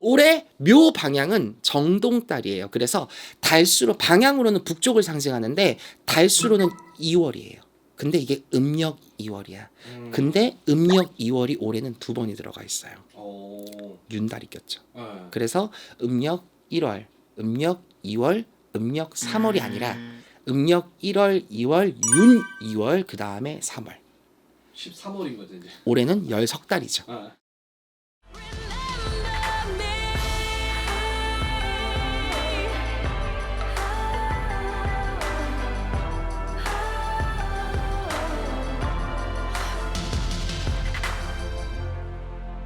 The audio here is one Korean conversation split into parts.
올해 묘 방향은 정동달이에요. 그래서 달수로 방향으로는 북쪽을 상징하는데 달수로는 2월이에요. 근데 이게 음력 2월이야. 근데 음력 2월이 올해는 두 번이 들어가 있어요. 윤달이 꼈죠. 그래서 음력 1월, 음력 2월, 음력 3월이 아니라 음력 1월, 2월, 윤 2월, 그 다음에 3월. 13월인 거죠 이제. 올해는 10달이죠.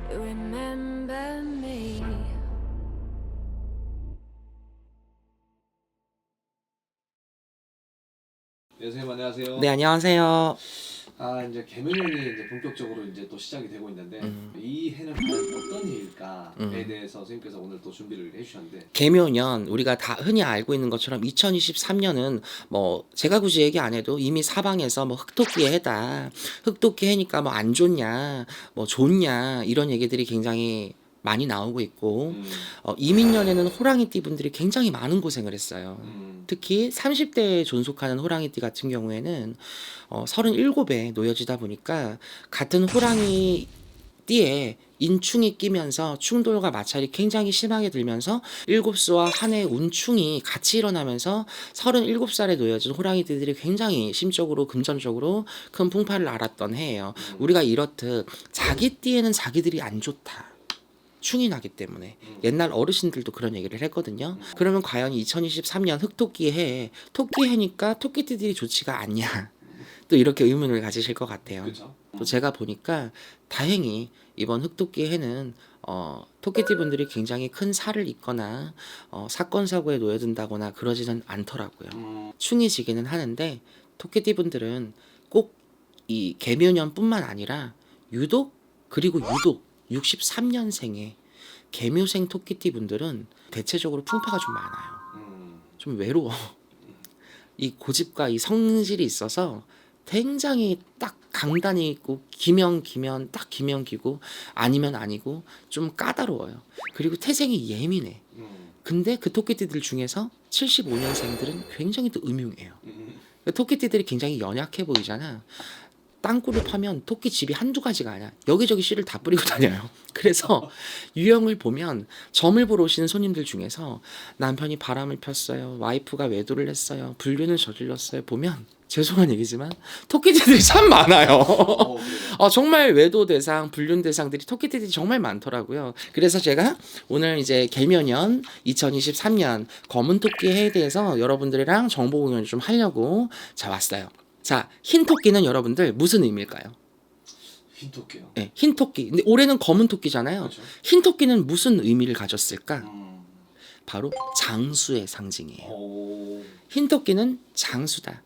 Remember me. 네, 선생님 안녕하세요. 네, 안녕하세요. 이제 개묘년이 이제 본격적으로 이제 또 시작이 되고 있는데 이 해는 과연 어떤 해일까에 대해서 선생님께서 오늘 또 준비를 해주셨는데. 개묘년 우리가 다 흔히 알고 있는 것처럼 2023년은 뭐 제가 굳이 얘기 안 해도 이미 사방에서 뭐 흑토끼의 해다. 흑토끼 해니까 뭐 안 좋냐, 뭐 좋냐 이런 얘기들이 굉장히 많이 나오고 있고 이민년에는 호랑이띠 분들이 굉장히 많은 고생을 했어요. 특히 30대에 존속하는 호랑이띠 같은 경우에는 37에 놓여지다 보니까 같은 호랑이 띠에 인충이 끼면서 충돌과 마찰이 굉장히 심하게 들면서 7수와 한 해의 운충이 같이 일어나면서 37살에 놓여진 호랑이띠들이 굉장히 심적으로 금전적으로 큰 풍파를 알았던 해예요. 우리가 이렇듯 자기 띠에는 자기들이 안 좋다. 충이 나기 때문에 옛날 어르신들도 그런 얘기를 했거든요. 그러면 과연 2023년 흑토끼 해에 토끼 해니까 토끼띠들이 좋지가 않냐, 또 이렇게 의문을 가지실 것 같아요. 그렇죠. 또 제가 보니까 다행히 이번 흑토끼 해는 토끼띠 분들이 굉장히 큰 살을 입거나 사건 사고에 놓여든다거나 그러지는 않더라고요. 충이 지기는 하는데 토끼띠 분들은 꼭 이 개묘년뿐만 아니라 유독 63년생의 개묘생 토끼띠 분들은 대체적으로 풍파가 좀 많아요. 좀 외로워. 이 고집과 이 성질이 있어서 굉장히 딱 강단이 있고 기면 딱 기면 기고 아니면 아니고 좀 까다로워요. 그리고 태생이 예민해. 근데 그 토끼띠들 중에서 75년생들은 굉장히 또 음흉해요. 토끼띠들이 굉장히 연약해 보이잖아. 땅굴을 파면 토끼 집이 한두 가지가 아니야. 여기저기 씨를 다 뿌리고 다녀요. 그래서 유형을 보면 점을 보러 오시는 손님들 중에서 남편이 바람을 폈어요, 와이프가 외도를 했어요, 불륜을 저질렀어요, 보면 죄송한 얘기지만 토끼띠들이 참 많아요. 정말 외도 대상, 불륜 대상들이 토끼띠들이 정말 많더라고요. 그래서 제가 오늘 이제 개묘년 2023년 검은 토끼 해에 대해서 여러분들이랑 정보 공유를 좀 하려고 왔어요. 자, 흰 토끼는 여러분들 무슨 의미일까요? 흰 토끼요. 네, 흰 토끼. 근데 올해는 검은 토끼잖아요. 그렇죠. 흰 토끼는 무슨 의미를 가졌을까? 바로 장수의 상징이에요. 흰 토끼는 장수다.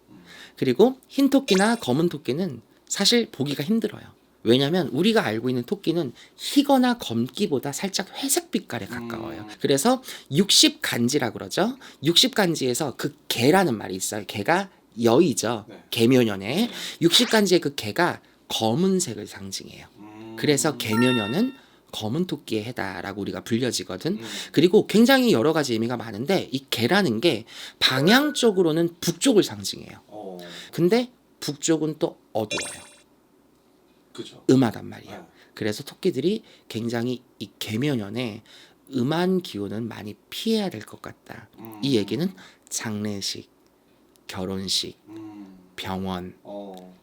그리고 흰 토끼나 검은 토끼는 사실 보기가 힘들어요. 왜냐하면 우리가 알고 있는 토끼는 희거나 검기보다 살짝 회색 빛깔에 가까워요. 그래서 60간지라고 그러죠. 60간지에서 그 개라는 말이 있어요. 개가 여이죠. 네. 개묘년에 60간지의 그 개가 검은색을 상징해요. 그래서 개묘년은 검은 토끼의 해다라고 우리가 불려지거든. 그리고 굉장히 여러 가지 의미가 많은데 이 개라는 게 방향적으로는 북쪽을 상징해요. 근데 북쪽은 또 어두워요. 그렇죠. 음하단 말이에요. 그래서 토끼들이 굉장히 이 개묘년에 음한 기운은 많이 피해야 될 것 같다. 이 얘기는 장례식, 결혼식, 병원,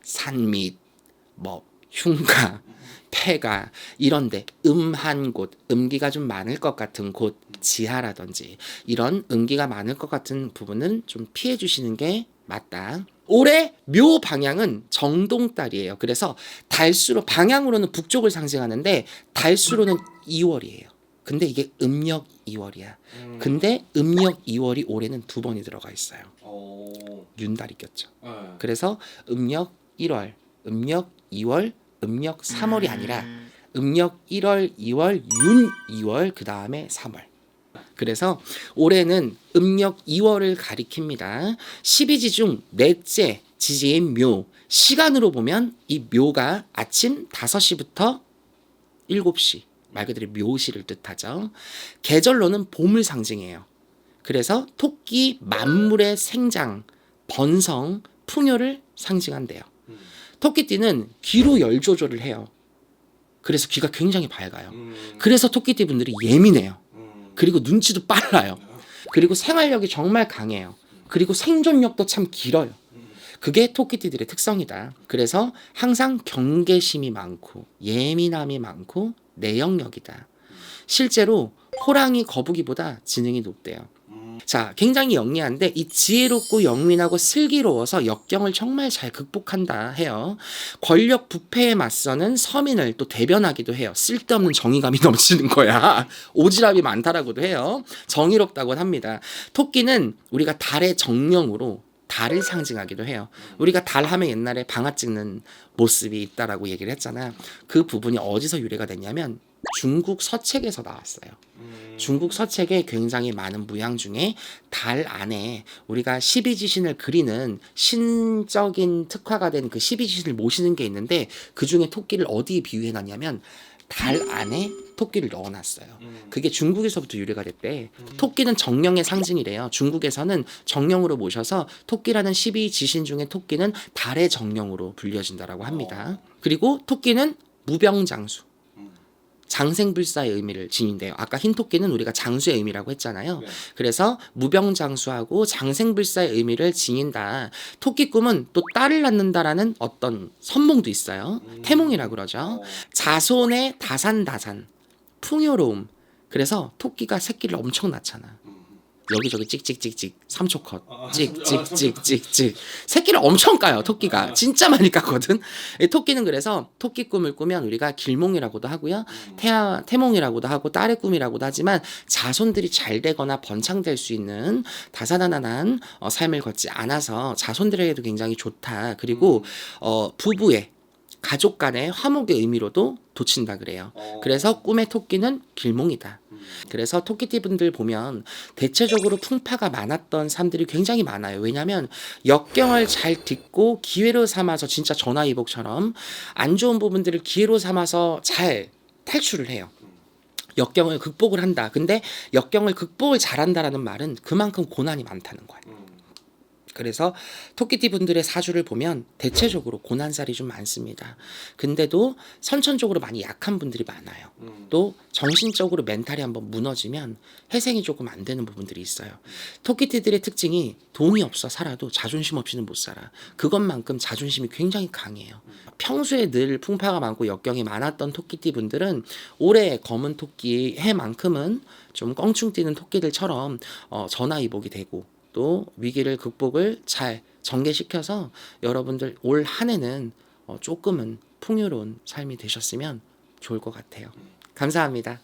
산밑, 뭐 흉가, 폐가 이런데 음한 곳, 음기가 좀 많을 것 같은 곳, 지하라든지 이런 음기가 많을 것 같은 부분은 좀 피해 주시는 게 맞다. 올해 묘 방향은 정동달이에요. 그래서 달수로 방향으로는 북쪽을 상징하는데 달수로는 2월이에요. 근데 이게 음력 2월이야. 근데 음력 2월이 올해는 두 번이 들어가 있어요. 윤달이 꼈죠. 그래서 음력 1월, 음력 2월, 음력 3월이 아니라 음력 1월, 2월, 윤 2월, 그 다음에 3월. 그래서 올해는 음력 2월을 가리킵니다. 12지 중 넷째 지지인 묘. 시간으로 보면 이 묘가 아침 5시부터 7시. 말 그대로 묘시를 뜻하죠. 계절로는 봄을 상징해요. 그래서 토끼 만물의 생장, 번성, 풍요를 상징한대요. 토끼띠는 귀로 열 조절을 해요. 그래서 귀가 굉장히 밝아요. 그래서 토끼띠 분들이 예민해요. 그리고 눈치도 빨라요. 그리고 생활력이 정말 강해요. 그리고 생존력도 참 길어요. 그게 토끼띠들의 특성이다. 그래서 항상 경계심이 많고 예민함이 많고 내역력이다. 실제로 호랑이, 거북이보다 지능이 높대요. 자, 굉장히 영리한데 이 지혜롭고 영민하고 슬기로워서 역경을 정말 잘 극복한다 해요. 권력 부패에 맞서는 서민을 또 대변하기도 해요. 쓸데없는 정의감이 넘치는 거야. 오지랖이 많다라고도 해요. 정의롭다고 합니다. 토끼는 우리가 달의 정령으로 달을 상징하기도 해요. 우리가 달 하면 옛날에 방아 찍는 모습이 있다라고 얘기를 했잖아요. 그 부분이 어디서 유래가 됐냐면 중국 서책에서 나왔어요. 중국 서책에 굉장히 많은 무양 중에 달 안에 우리가 12지신을 그리는 신적인 특화가 된 그 12지신을 모시는 게 있는데 그 중에 토끼를 어디에 비유해놨냐면 달 안에 토끼를 넣어놨어요. 그게 중국에서부터 유래가 됐대. 토끼는 정령의 상징이래요. 중국에서는 정령으로 모셔서 토끼라는 12지신 중에 토끼는 달의 정령으로 불려진다라고 합니다. 그리고 토끼는 무병장수. 장생불사의 의미를 지닌대요. 아까 흰 토끼는 우리가 장수의 의미라고 했잖아요. 네. 그래서 무병장수하고 장생불사의 의미를 지닌다. 토끼 꿈은 또 딸을 낳는다라는 어떤 선몽도 있어요. 태몽이라고 그러죠. 자손의 다산다산, 풍요로움. 그래서 토끼가 새끼를 엄청 낳잖아. 여기저기 찍찍찍찍 3초 컷 찍찍찍찍찍 새끼를 엄청 까요. 토끼가 진짜 많이 까거든. 이 토끼는 그래서 토끼 꿈을 꾸면 우리가 길몽이라고도 하고요, 태몽이라고도 하고 딸의 꿈이라고도 하지만 자손들이 잘 되거나 번창될 수 있는 다사다난한 삶을 걷지 않아서 자손들에게도 굉장히 좋다. 그리고 부부의 가족 간의 화목의 의미로도 돋친다 그래요. 그래서 꿈의 토끼는 길몽이다. 그래서 토끼띠 분들 보면 대체적으로 풍파가 많았던 사람들이 굉장히 많아요. 왜냐하면 역경을 잘 딛고 기회로 삼아서 진짜 전화위복처럼 안 좋은 부분들을 기회로 삼아서 잘 탈출을 해요. 역경을 극복을 한다. 근데 역경을 극복을 잘한다라는 말은 그만큼 고난이 많다는 거예요. 그래서 토끼띠 분들의 사주를 보면 대체적으로 고난살이 좀 많습니다. 근데도 선천적으로 많이 약한 분들이 많아요. 또 정신적으로 멘탈이 한번 무너지면 회생이 조금 안 되는 부분들이 있어요. 토끼띠들의 특징이 돈이 없어 살아도 자존심 없이는 못 살아. 그것만큼 자존심이 굉장히 강해요. 평소에 늘 풍파가 많고 역경이 많았던 토끼띠 분들은 올해 검은 토끼 해만큼은 좀 껑충 뛰는 토끼들처럼 전화위복이 되고 또 위기를 극복을 잘 전개시켜서 여러분들 올 한 해는 조금은 풍요로운 삶이 되셨으면 좋을 것 같아요. 감사합니다.